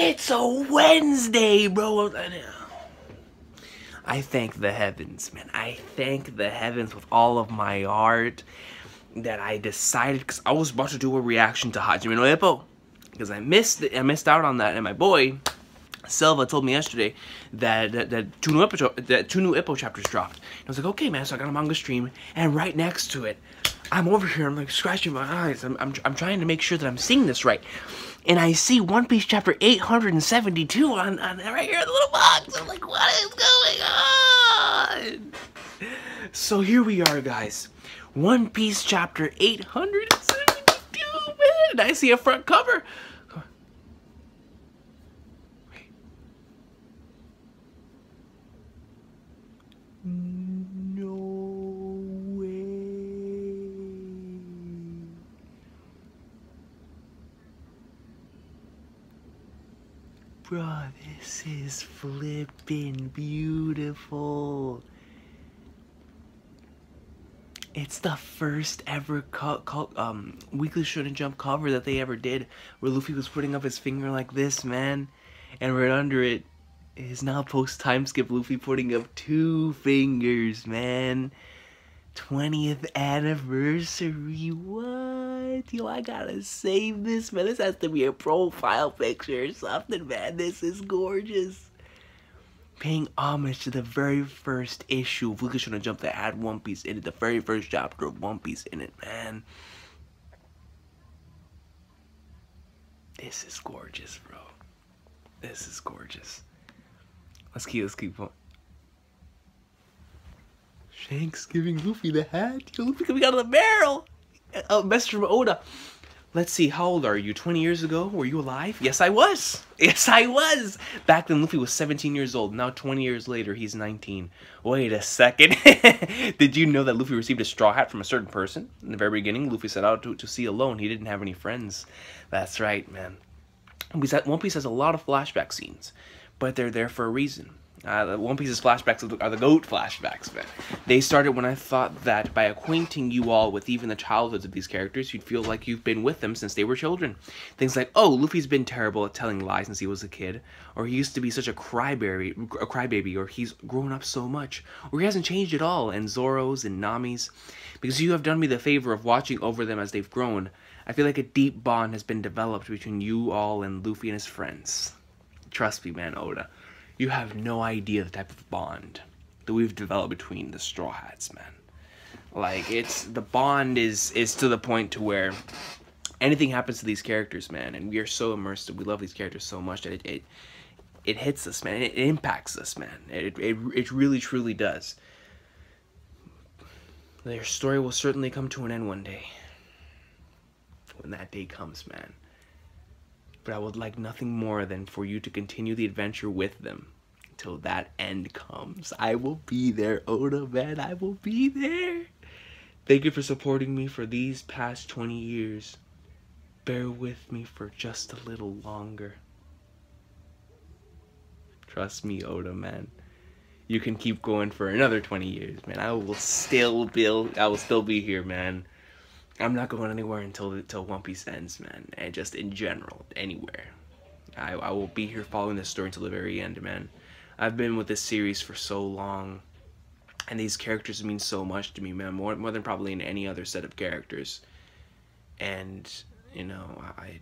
It's a Wednesday, bro. I thank the heavens, man. I thank the heavens with all of my heart that I decided, because I was about to do a reaction to Hajime no Ippo, because I missed out on that, and my boy Silva told me yesterday that two new Ippo chapters dropped. And I was like, okay, man. So I got a manga stream, and right next to it, I'm over here. I'm like scratching my eyes. I'm trying to make sure that I'm seeing this right, and I see One Piece chapter 872 on right here in the little box. I'm like, what is going on? So here we are, guys. One Piece chapter 872, man. And I see a front cover. No way. Bruh, this is flippin' beautiful. It's the first ever Weekly Shonen Jump cover that they ever did, where Luffy was putting up his finger like this, man. And right under it is now post-time skip Luffy putting up 2 fingers, man. 20th anniversary, what? Yo, I gotta save this, man. This has to be a profile picture or something, man. This is gorgeous. Paying homage to the very first issue of Weekly Shonen Jump that had One Piece in it. The very first chapter of One Piece in it, man. This is gorgeous, bro. This is gorgeous. Let's keep going. Shanks giving Luffy the hat. Yo, Luffy coming out of the barrel. Message from Oda. Let's see, how old are you? 20 years ago? Were you alive? Yes, I was. Yes, I was. Back then, Luffy was 17 years old. Now, 20 years later, he's 19. Wait a second. Did you know that Luffy received a straw hat from a certain person? In the very beginning, Luffy set out to sea alone. He didn't have any friends. That's right, man. One Piece has a lot of flashback scenes, but they're there for a reason. One Piece's flashbacks are the GOAT flashbacks, man. They started when I thought that by acquainting you all with even the childhoods of these characters, you'd feel like you've been with them since they were children. Things like, oh, Luffy's been terrible at telling lies since he was a kid, or he used to be such a crybaby, or he's grown up so much, or he hasn't changed at all, and Zoro's and Nami's. Because you have done me the favor of watching over them as they've grown, I feel like a deep bond has been developed between you all and Luffy and his friends. Trust me, man, Oda. You have no idea the type of bond that we've developed between the Straw Hats, man. Like, the bond is to the point to where anything happens to these characters, man, and we are so immersed, we love these characters so much that it hits us, man. It impacts us, man. It really, truly does. Their story will certainly come to an end one day. When that day comes, man. But I would like nothing more than for you to continue the adventure with them until that end comes. I will be there, Oda, man. I will be there. Thank you for supporting me for these past 20 years. Bear with me for just a little longer. Trust me, Oda, man. You can keep going for another 20 years, man. I will still be here, man. I'm not going anywhere until One Piece ends, man. And just in general, anywhere. I will be here following this story until the very end, man. I've been with this series for so long. And these characters mean so much to me, man. More than probably in any other set of characters. And, you know, I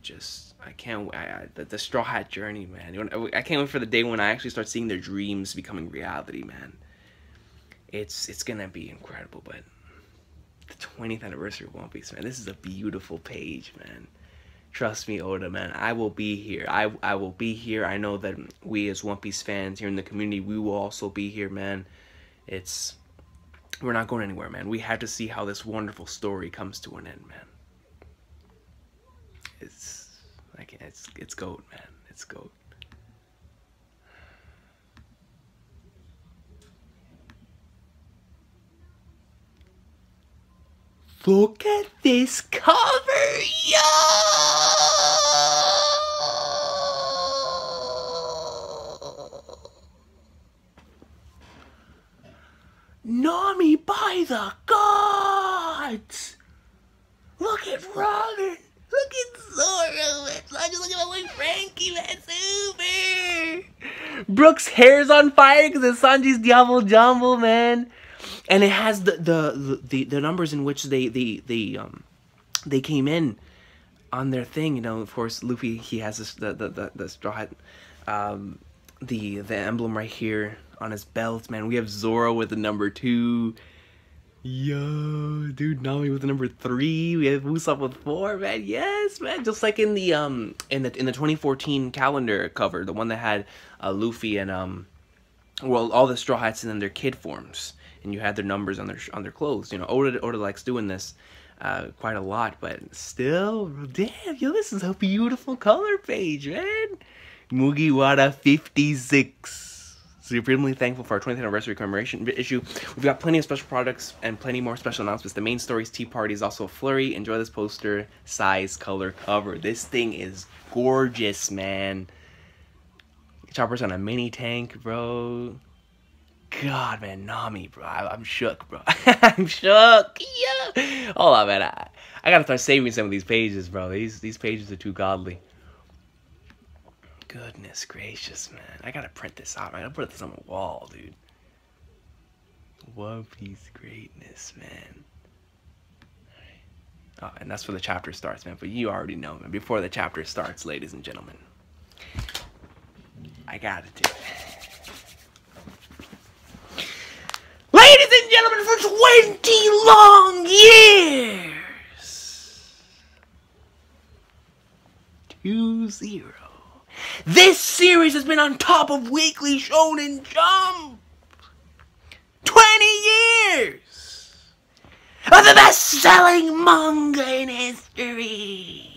can't, the Straw Hat journey, man. I can't wait for the day when I actually start seeing their dreams becoming reality, man. It's gonna be incredible, but the 20th anniversary of One Piece, man. This is a beautiful page, man. Trust me, Oda, man. I will be here. I will be here. I know that we as One Piece fans here in the community, we will also be here, man. We're not going anywhere, man. We have to see how this wonderful story comes to an end, man. It's GOAT, man. It's GOAT. Look at this cover, yo! Nami by the gods! Look at Robin! Look at Zoro! Look at my boy Frankie, man! Super Brook's hair's on fire because it's Sanji's Diablo Jumble, man. And it has the numbers in which they came in on their thing. You know, of course, Luffy, he has this, the straw hat, the emblem right here on his belt, man. We have Zoro with the number 2. Yo, dude, Nami with the number 3. We have Usopp with 4, man. Yes, man. Just like in the 2014 calendar cover, the one that had Luffy and well, all the Straw Hats in their kid forms, and you had their numbers on their clothes. You know, Oda likes doing this quite a lot, but still, damn, yo, this is a beautiful color page, man. Mugiwara 56. Supremely thankful for our 20th anniversary commemoration issue. We've got plenty of special products and plenty more special announcements. The main story's tea party is also a flurry. Enjoy this poster, size, color, cover. This thing is gorgeous, man. Chopper's on a mini tank, bro. God, man, Nami, bro. I'm shook, bro. I'm shook. Yeah. Hold on, man. I gotta start saving some of these pages, bro. These pages are too godly. Goodness gracious, man. I gotta print this out, man. I gotta put this on the wall, dude. One Piece greatness, man. Oh, and that's where the chapter starts, man. But you already know, man. Before the chapter starts, ladies and gentlemen, I gotta do it. Ladies and gentlemen, for 20 long years, 2-0. This series has been on top of Weekly Shonen Jump. 20 years of the best-selling manga in history.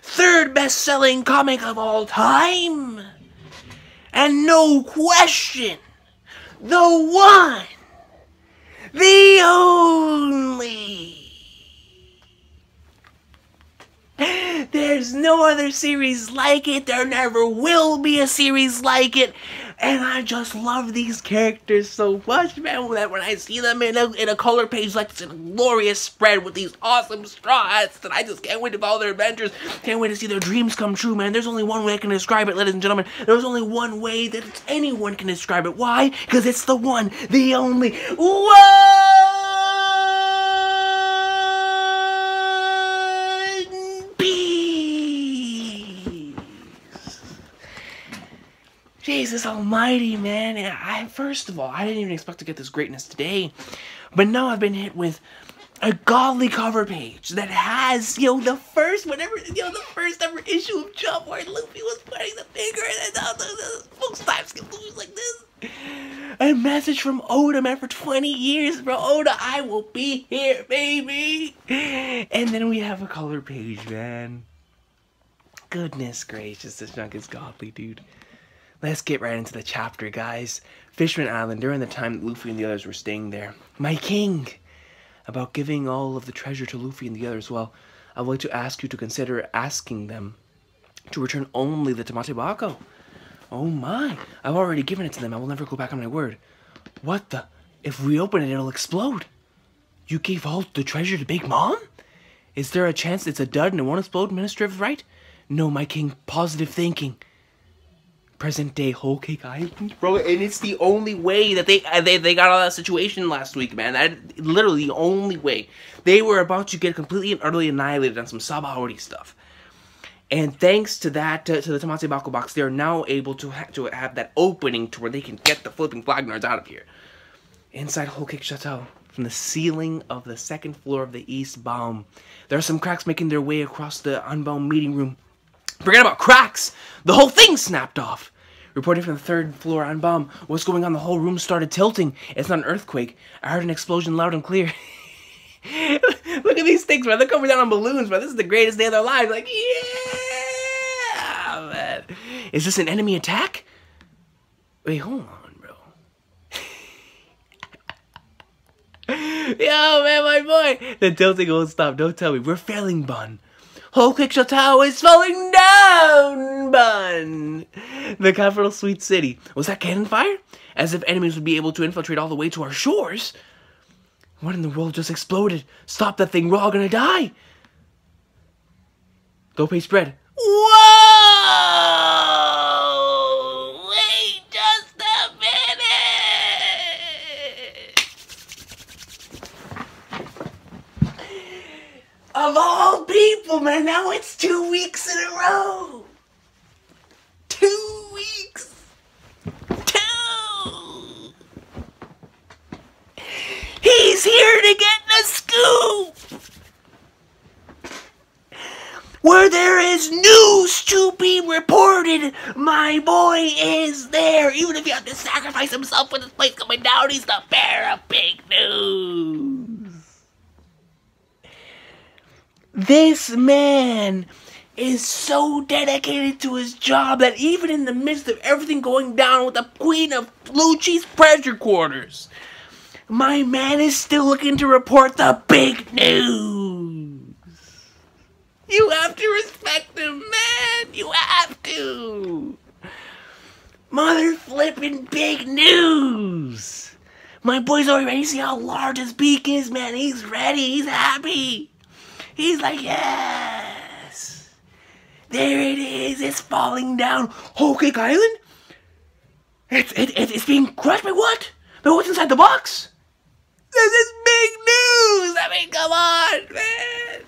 3rd best-selling comic of all time. And no question, the one, the only. There's no other series like it. There never will be a series like it. And I just love these characters so much, man, that when I see them in a color page like this, in a glorious spread with these awesome straw hats, that I just can't wait to follow their adventures. Can't wait to see their dreams come true, man. There's only one way I can describe it, ladies and gentlemen. There's only one way that anyone can describe it. Why? Because it's the one, the only. Whoa! Jesus almighty, man. First of all, I didn't even expect to get this greatness today. But now I've been hit with a godly cover page that has, the first ever issue of Jump where Luffy was putting the finger and most times get Luffy like this. A message from Oda, man, for 20 years, bro. Oda, I will be here, baby. And then we have a color page, man. Goodness gracious, this junk is godly, dude. Let's get right into the chapter, guys. Fishman Island, during the time that Luffy and the others were staying there. My king! About giving all of the treasure to Luffy and the others, well, I would like to ask you to consider asking them to return only the Tamate Bako. Oh my, I've already given it to them. I will never go back on my word. What the? If we open it, it'll explode. You gave all the treasure to Big Mom? Is there a chance it's a dud and it won't explode, Minister of Right? No, my king, positive thinking. Present day Whole Cake Island, bro, and it's the only way that they got out of that situation last week, man. That literally the only way. They were about to get completely and utterly annihilated on some Sabaody stuff, and thanks to that, to the Tamate Bako box, they are now able to have that opening to where they can get the flipping Flagnards out of here. Inside Whole Cake Chateau, from the ceiling of the 2nd floor of the East Baum, there are some cracks making their way across the Unbound meeting room. Forget about cracks! The whole thing snapped off! Reporting from the 3rd floor on bomb. What's going on? The whole room started tilting. It's not an earthquake. I heard an explosion loud and clear. Look at these things, man. They're coming down on balloons, man. This is the greatest day of their lives. Like, yeah, man. Is this an enemy attack? Wait, hold on, bro. Yo, man, my boy. The tilting won't stop. Don't tell me. We're failing, Bun. Whole Cake Chateau is falling down, Bun! The capital sweet city. Was that cannon fire? As if enemies would be able to infiltrate all the way to our shores. What in the world just exploded? Stop that thing, we're all gonna die! Go pay spread. Whoa! Of all people, man, now it's 2 weeks in a row. 2 weeks. 2. He's here to get the scoop. Where there is news to be reported, my boy is there. Even if he had to sacrifice himself with his place coming down, he's the bearer of big news. This man is so dedicated to his job that even in the midst of everything going down with the Queen of Lucci's pressure quarters, my man is still looking to report the big news. You have to respect him, man. You have to. Mother flippin' big news. My boy's already ready. See how large his beak is, man. He's ready. He's happy. He's like, yes. There it is. It's falling down. Whole Cake Island? It's being crushed by what? By what's inside the box? This is big news. I mean, come on, man.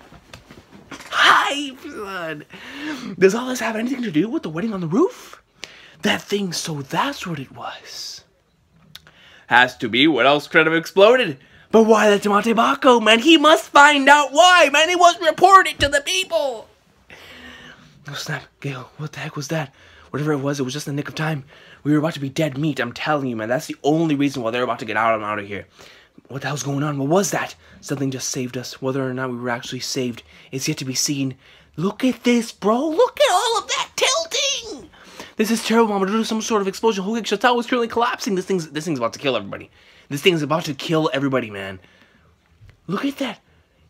Hype, son. Does all this have anything to do with the wedding on the roof? That thing, so that's what it was. Has to be. What else could have exploded? But why the Tomate Bacco, man? He must find out why, man. He wasn't reported to the people. Oh, snap. Gail, what the heck was that? Whatever it was just in the nick of time. We were about to be dead meat, I'm telling you, man. That's the only reason why they're about to get out of here. What the hell's going on? What was that? Something just saved us. Whether or not we were actually saved is yet to be seen. Look at this, bro. Look at all of that tilting. This is terrible. I'm gonna do some sort of explosion. Whole Cake Chateau is currently collapsing. This thing's about to kill everybody. This thing's about to kill everybody, man. Look at that.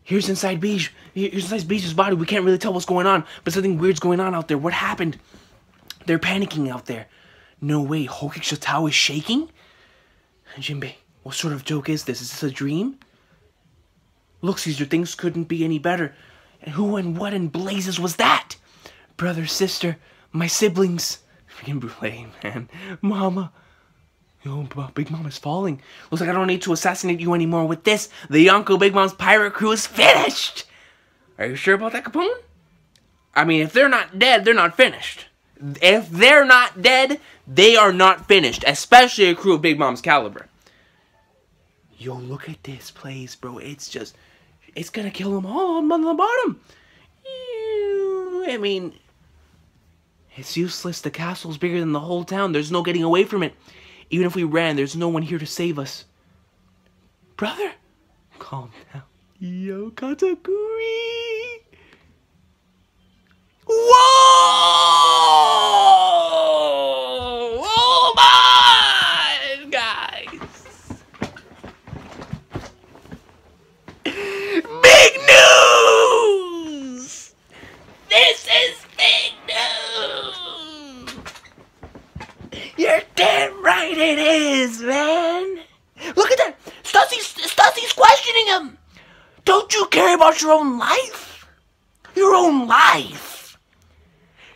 Here's inside Beige. Here's inside Beige's body. We can't really tell what's going on, but something weird's going on out there. What happened? They're panicking out there. No way. Whole Cake Chateau is shaking? Jinbei, what sort of joke is this? Is this a dream? Look, Caesar, things couldn't be any better. And who and what in blazes was that? Brother, sister, my siblings. Freaking Brule, man. Mama. Yo, Big Mom is falling. Looks like I don't need to assassinate you anymore with this. The Yonko Big Mom's pirate crew is finished. Are you sure about that, Capone? I mean, if they're not dead, they're not finished. If they're not dead, they are not finished. Especially a crew of Big Mom's caliber. Yo, look at this place, bro. It's gonna kill them all on the bottom. I mean, it's useless. The castle's bigger than the whole town. There's no getting away from it. Even if we ran, there's no one here to save us. Brother, calm down. Yo, Katakuri. Whoa! Oh my, guys. Big news! This is big news! You're damn right it is, man! Look at that! Stussie's questioning him! Don't you care about your own life? Your own life?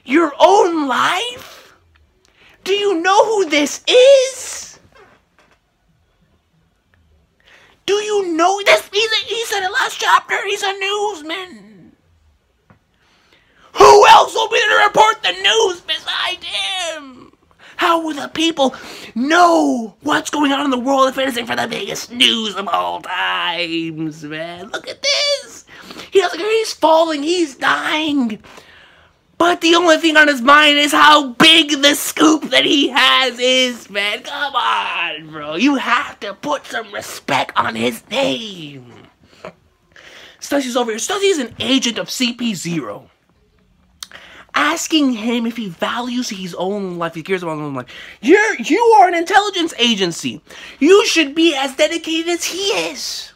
Your own life? Do you know who this is? Do you know this? He said it last chapter. He's a newsman. Who else will be there to report the news besides him? How will the people know what's going on in the world if it isn't for the biggest news of all times, man? Look at this. He doesn't care. He's falling. He's dying. But the only thing on his mind is how big the scoop that he has is, man. Come on, bro. You have to put some respect on his name. Stussie's over here. Stussie is an agent of CP0. Asking him if he values his own life, he cares about his own life. You are an intelligence agency. You should be as dedicated as he is.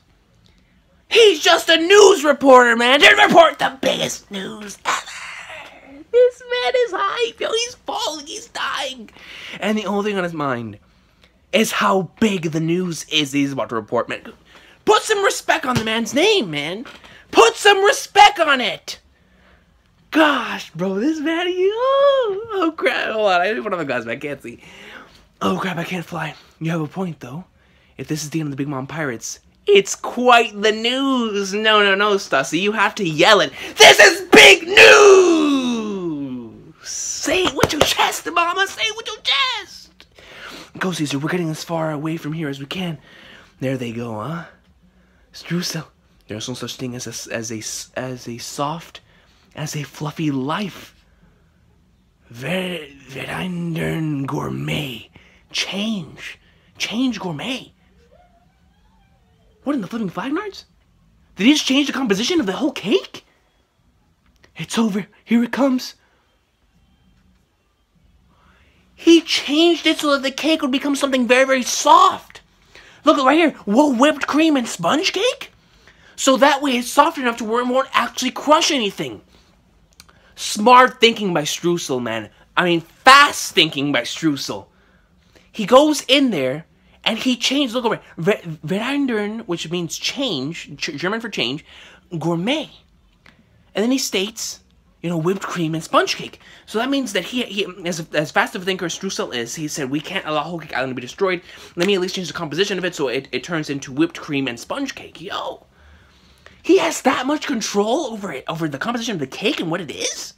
He's just a news reporter, man. To report the biggest news ever. This man is hype, yo. He's falling, he's dying. And the only thing on his mind is how big the news is he's about to report, man. Put some respect on the man's name, man. Put some respect on it. Gosh, bro, this man, oh crap. Hold on, I need one of the guys, but I can't see. Oh crap, I can't fly. You have a point, though. If this is the end of the Big Mom Pirates, It's quite the news. No, Stussy. You have to yell it. This is big news! Say it with your chest, Mama. Say it with your chest. Go, Caesar. We're getting as far away from here as we can. There they go, huh? Streusen. There's no such thing as a soft, as a fluffy life. Verändern gourmet. Change gourmet. What in the flipping Flagnards? Did he just change the composition of the whole cake? It's over. Here it comes. He changed it so that the cake would become something very, very soft. Look right here. Whoa, whipped cream and sponge cake? So that way it's soft enough to where it won't actually crush anything. Smart thinking by Streusen, man. I mean, fast thinking by Streusen. He goes in there and he changed, look over, Verändern, which means change, German for change, gourmet. And then he states, you know, whipped cream and sponge cake. So that means that he as fast of a thinker as Streusen is, he said, we can't allow Whole Cake Island to be destroyed. Let me at least change the composition of it so it turns into whipped cream and sponge cake. Yo! He has that much control over it, over the composition of the cake and what it is?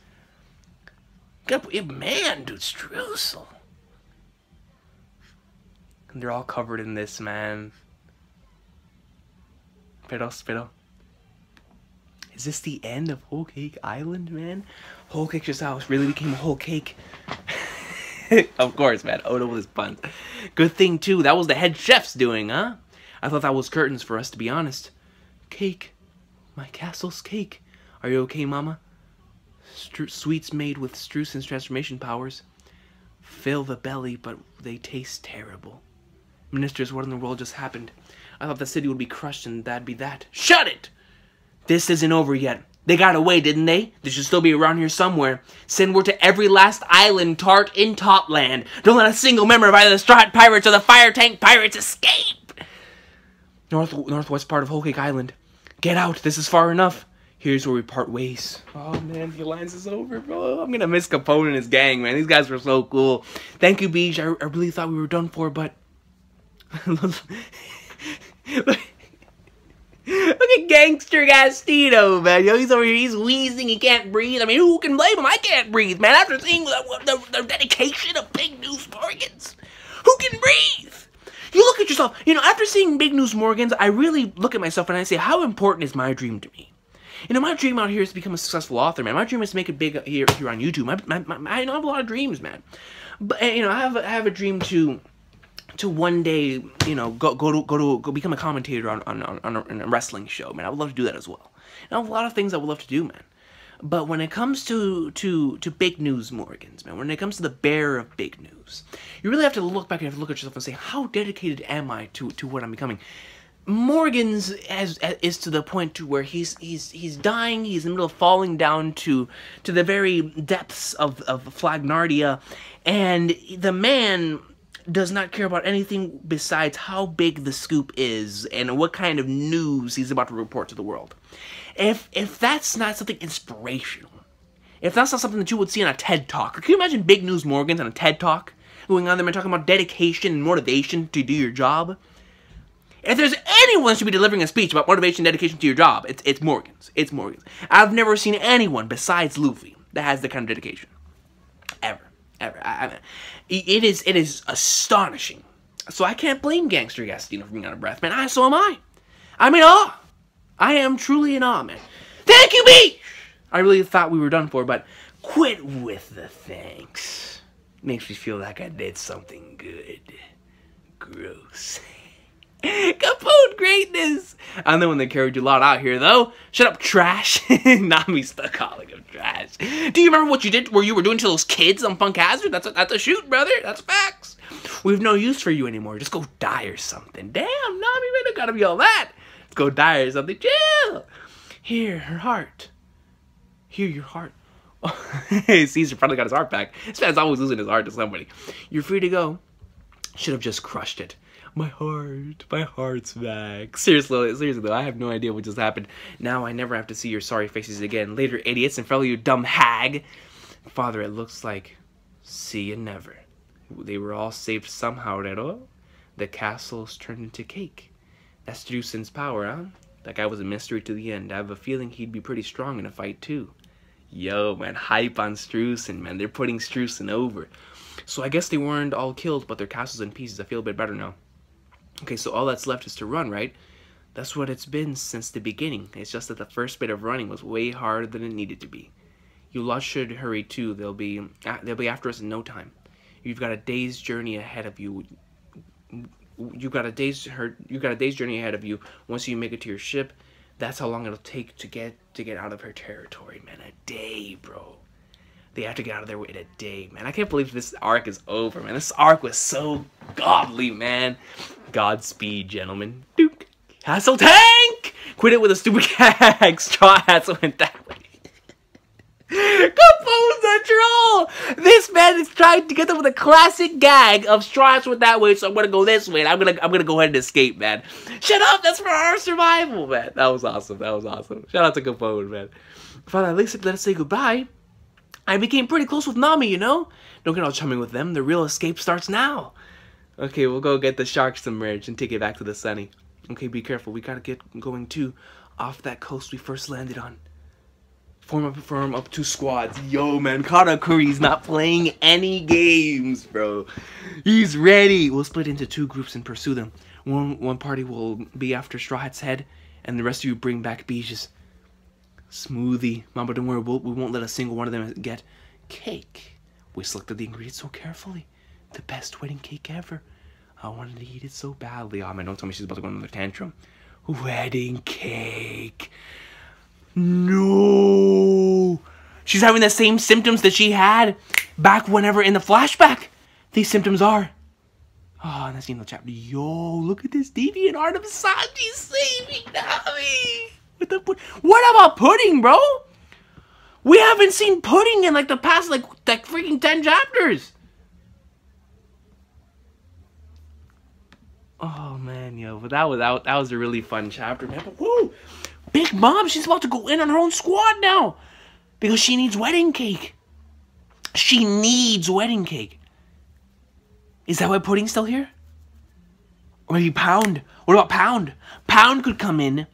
Man, dude, Streusen. And they're all covered in this, man. Pero. Is this the end of Whole Cake Island, man? Whole Cake's house really became a whole cake. Of course, man. Oda with his puns. Good thing, too. That was the head chef's doing, huh? I thought that was curtains for us, to be honest. Cake. My castle's cake. Are you okay, Mama? Sweets made with Streusen's transformation powers. Fill the belly, but they taste terrible. Ministers, what in the world just happened? I thought the city would be crushed and that'd be that. Shut it! This isn't over yet. They got away, didn't they? They should still be around here somewhere. Send word to every last island tart in Topland. Don't let a single member of either the Straw Hat Pirates or the Fire Tank Pirates escape! Northwest part of Whole Cake Island. Get out, this is far enough. Here's where we part ways. Oh man, the alliance is over, bro. I'm gonna miss Capone and his gang, man. These guys were so cool. Thank you, Beej. I really thought we were done for, but... Look at Gangster Gastino, man. Yo, he's over here, he's wheezing, he can't breathe. I mean, who can blame him? I can't breathe, man. After seeing the dedication of Big News Morgans, who can breathe? You look at yourself, you know, after seeing Big News Morgans, I really look at myself and I say, how important is my dream to me? You know, my dream out here is to become a successful author, man. My dream is to make it big here on YouTube. I have a lot of dreams, man. But, you know, I have a dream to one day, you know, go become a commentator on a wrestling show, man. I would love to do that as well. And I have a lot of things I would love to do, man. But when it comes to Big News Morgans, man, when it comes to the bearer of big news, you really have to look back and have to look at yourself and say, how dedicated am I to what I'm becoming? Morgans is to the point to where he's dying, he's in the middle of falling down to the very depths of Flagnardia, and the man does not care about anything besides how big the scoop is and what kind of news he's about to report to the world. If that's not something inspirational, if that's not something that you would see on a TED Talk, or can you imagine Big News Morgans on a TED Talk, going on there and talking about dedication and motivation to do your job? If there's anyone that should be delivering a speech about motivation and dedication to your job, it's Morgans. It's Morgans. I've never seen anyone besides Luffy that has that kind of dedication. Ever. It is astonishing. So I can't blame Gangster Gastino for being out of breath, man. So am I. I'm in awe. I am truly in awe, man. Thank you, B! I really thought we were done for, but quit with the thanks. Makes me feel like I did something good. Gross. Capone greatness! I'm the one that carried your lot out here, though. Shut up, trash. Not me stuck calling him trash. Do you remember what you did, where you were doing to those kids on Funk Hazard? That's a shoot, brother. That's facts. We have no use for you anymore. Just go die or something. Damn, Nami, man, don't gotta be all that. Let's go die or something. Chill. Here, her heart. Here, your heart. Hey, Caesar probably got his heart back. This man's always losing his heart to somebody. You're free to go. Should have just crushed it. My heart's back. Seriously though, I have no idea what just happened. Now I never have to see your sorry faces again. Later, idiots, and fellow, you dumb hag. Father, it looks like see you never. They were all saved somehow, Rero. The castle's turned into cake. That's Streusen's power, huh? That guy was a mystery to the end. I have a feeling he'd be pretty strong in a fight, too. Yo, man, hype on Streusen, man. They're putting Streusen over. So I guess they weren't all killed, but their castle's in pieces. I feel a bit better now. Okay, so all that's left is to run, right? That's what it's been since the beginning. It's just that the first bit of running was way harder than it needed to be. You lot should hurry too. They'll be after us in no time. You've got a day's journey ahead of you. You got a day's journey ahead of you. Once you make it to your ship, that's how long it'll take to get out of her territory, man. A day, bro. They have to get out of there in a day, man. I can't believe this arc is over, man. This arc was so godly, man. Godspeed, gentlemen. Duke. Hassle tank! Quit it with a stupid gag. Straw Hats went that way. Compose the troll! This man is trying to get them with a classic gag of Straw Hats went that way, so I'm gonna go this way. And I'm gonna go ahead and escape, man. Shut up! That's for our survival, man. That was awesome. That was awesome. Shout out to Compose, man. Father, at least let us say goodbye. I became pretty close with Nami, you know? Don't get all chumming with them. The real escape starts now. Okay, we'll go get the shark submerged and take it back to the sunny. Okay, be careful. We gotta get going too. Off that coast we first landed on. Form up 2 squads. Yo, man, Katakuri's not playing any games, bro. He's ready. We'll split into 2 groups and pursue them. One party will be after Straw Hat's head, and the rest of you bring back Bij's. Smoothie. Mama, don't worry, we won't let a single one of them get cake. We selected the ingredients so carefully. The best wedding cake ever. I wanted to eat it so badly. Oh, man, don't tell me she's about to go on another tantrum. Wedding cake. No. She's having the same symptoms that she had back whenever in the flashback. These symptoms are. Oh, and that's the end of the chapter. Yo, look at this deviant art of Sanji saving Nami. What about Pudding, bro? We haven't seen Pudding in like the past like freaking 10 chapters. Oh man, yo, but that was a really fun chapter, man. But woo, Big Mom, she's about to go in on her own squad now because she needs wedding cake. She needs wedding cake. Is that why Pudding's still here? Or maybe Pound? What about Pound? Pound could come in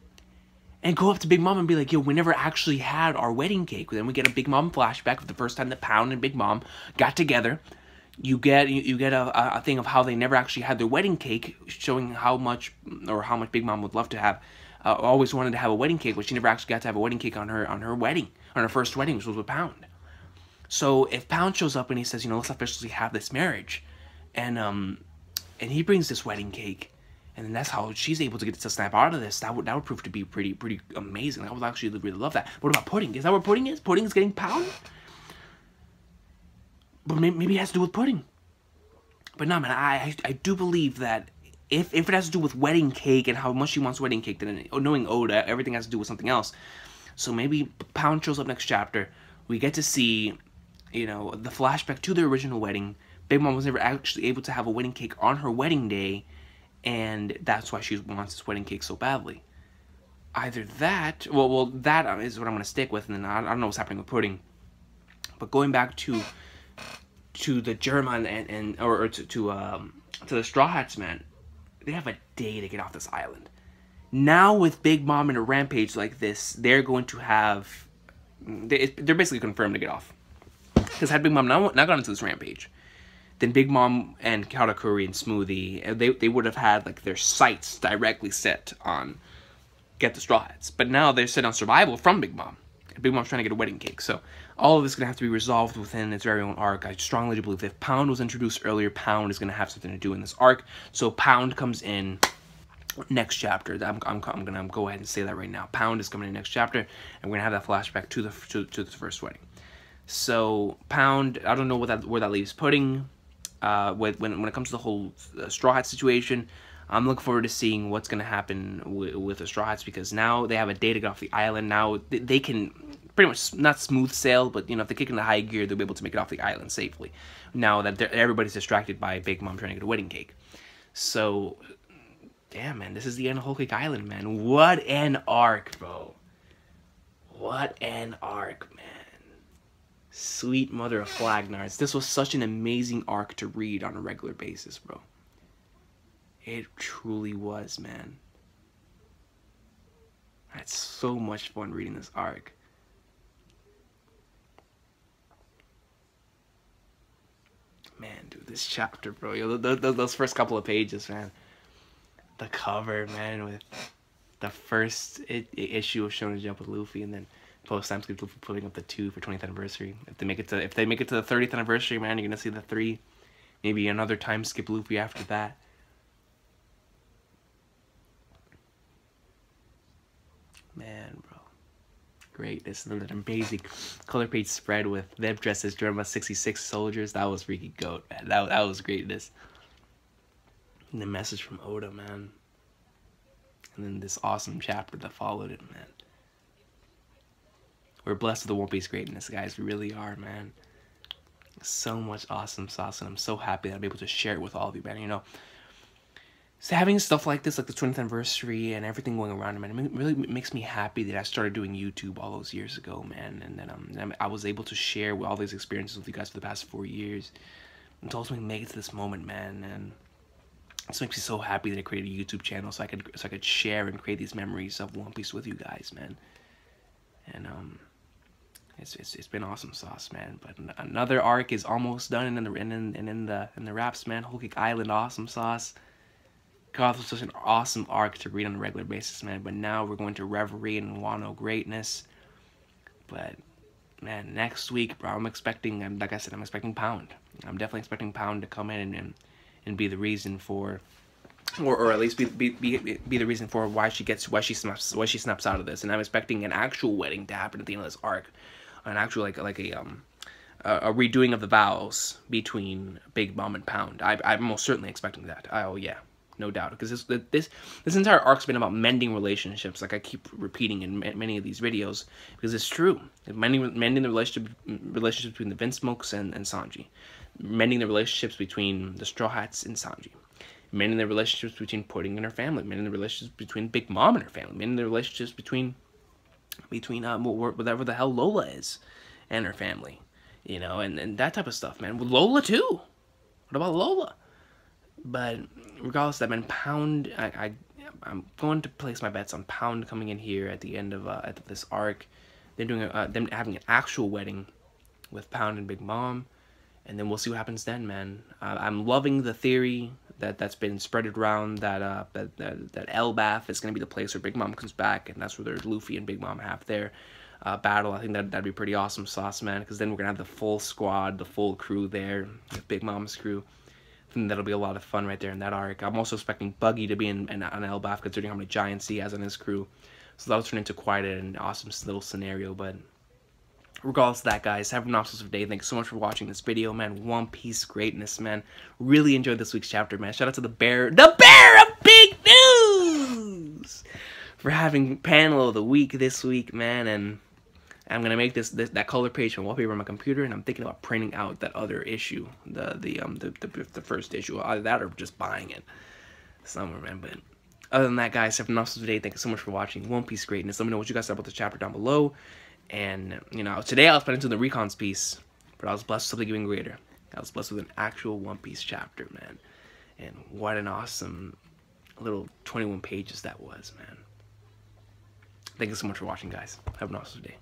and go up to Big Mom and be like, yo, we never actually had our wedding cake. Then we get a Big Mom flashback of the first time that Pound and Big Mom got together. You get a thing of how they never actually had their wedding cake, showing how much Big Mom would love to have, always wanted to have a wedding cake, but she never actually got to have a wedding cake on her first wedding, which was with Pound. So if Pound shows up and he says, you know, let's officially have this marriage, and he brings this wedding cake, and then that's how she's able to get to snap out of this. That would prove to be pretty amazing. I would actually really love that. What about Pudding? Is that where Pudding is? Pudding is getting Pound? But maybe it has to do with Pudding. But no, man, I do believe that if it has to do with wedding cake and how much she wants wedding cake, then knowing Oda, everything has to do with something else. So maybe Pound shows up next chapter. We get to see, you know, the flashback to the original wedding. Big Mom was never actually able to have a wedding cake on her wedding day, and that's why she wants this wedding cake so badly. Either that, well, that is what I'm going to stick with, and then I don't know what's happening with Pudding. But going back to the German to the Straw Hats, man, they have a day to get off this island. Now with Big Mom in a rampage like this, they're going to have, they're basically confirmed to get off. Because had Big Mom not gone into this rampage, then Big Mom and Katakuri and Smoothie, they would have had like their sights directly set on get the Straw Hats. But now they're set on survival from Big Mom. Big Mom's trying to get a wedding cake. So all of this is going to have to be resolved within its very own arc. I strongly believe that if Pound was introduced earlier, Pound is going to have something to do in this arc. So Pound comes in next chapter. I'm going to go ahead and say that right now. Pound is coming in next chapter, and we're going to have that flashback to the first wedding. So Pound, I don't know where that leaves Pudding. When it comes to the whole Straw Hat situation, I'm looking forward to seeing what's going to happen with the Straw Hats, because now they have a day to get off the island. Now they can pretty much not smooth sail, but you know, if they kick into high gear, they'll be able to make it off the island safely. Now that everybody's distracted by Big Mom trying to get a wedding cake. So, damn, man, this is the end of Whole Cake Island, man. What an arc, bro. What an arc, man. Sweet mother of Flagnards. This was such an amazing arc to read on a regular basis, bro. It truly was, man. I had so much fun reading this arc. Man, dude, this chapter, bro. Yo, those first couple of pages, man. The cover, man, with the first issue of Shonen Jump with Luffy, and then post-time skip Luffy putting up the 2 for 20th anniversary. If they make it to the 30th anniversary, man, you're gonna see the 3. Maybe another time skip Luffy after that. Man, bro. Great. This is an amazing color page spread with them dressed as Drama 66 soldiers. That was freaking goat, man. That was greatness. And the message from Oda, man. And then this awesome chapter that followed it, man. We're blessed with the One Piece greatness, guys. We really are, man. So much awesome sauce, and I'm so happy that I'm able to share it with all of you, man. You know, so having stuff like this, like the 20th anniversary and everything going around, man, it really makes me happy that I started doing YouTube all those years ago, man. And then I was able to share all these experiences with you guys for the past 4 years. And to ultimately make it to this moment, man. And this makes me so happy that I created a YouTube channel so I could share and create these memories of One Piece with you guys, man. And it's been awesome sauce, man. But another arc is almost done, and in the wraps, man. Whole Cake Island, awesome sauce. God, this was such an awesome arc to read on a regular basis, man. But now we're going to Reverie and Wano greatness. But man, next week, bro, I'm expecting, like I said, I'm expecting Pound. I'm definitely expecting Pound to come in and be the reason for, or at least be the reason for why she snaps out of this. And I'm expecting an actual wedding to happen at the end of this arc, an actual like a redoing of the vows between Big Mom and Pound. I'm most certainly expecting that. Oh yeah, no doubt, because this entire arc's been about mending relationships, like I keep repeating in many of these videos, because it's true. Mending the relationships between the Vince Smokes and Sanji, mending the relationships between the Straw Hats and Sanji, mending the relationships between Pudding and her family, mending the relationships between Big Mom and her family, mending the relationships between whatever the hell Lola is and her family, you know, and that type of stuff, man. With Lola too. What about Lola? But regardless of that, man, Pound, I'm going to place my bets on Pound coming in here at the end of this arc. They're doing them having an actual wedding with Pound and Big Mom, and then we'll see what happens then, man. I'm loving the theory that's been spreaded around that Elbaf is going to be the place where Big Mom comes back, and that's where Luffy and Big Mom have their battle. I think that'd be pretty awesome sauce, man, because then we're going to have the full squad, the full crew there, with Big Mom's crew. I think that'll be a lot of fun right there in that arc. I'm also expecting Buggy to be on Elbaf, considering how many giants he has on his crew. So that'll turn into quite an awesome little scenario, but regardless of that, guys, have an awesome day. Thanks so much for watching this video, man. One Piece greatness, man. Really enjoyed this week's chapter, man. Shout out to the bear of big news, for having panel of the week this week, man. And I'm gonna make that color page from wallpaper on my computer, and I'm thinking about printing out that other issue, the first issue, either that or just buying it somewhere, man. But other than that, guys, have an awesome day. Thank you so much for watching One Piece greatness. Let me know what you guys thought about the chapter down below. And, you know, today I was planning to do the Recon's piece, but I was blessed with something even greater. I was blessed with an actual One Piece chapter, man. And what an awesome little 21 pages that was, man. Thank you so much for watching, guys. Have an awesome day.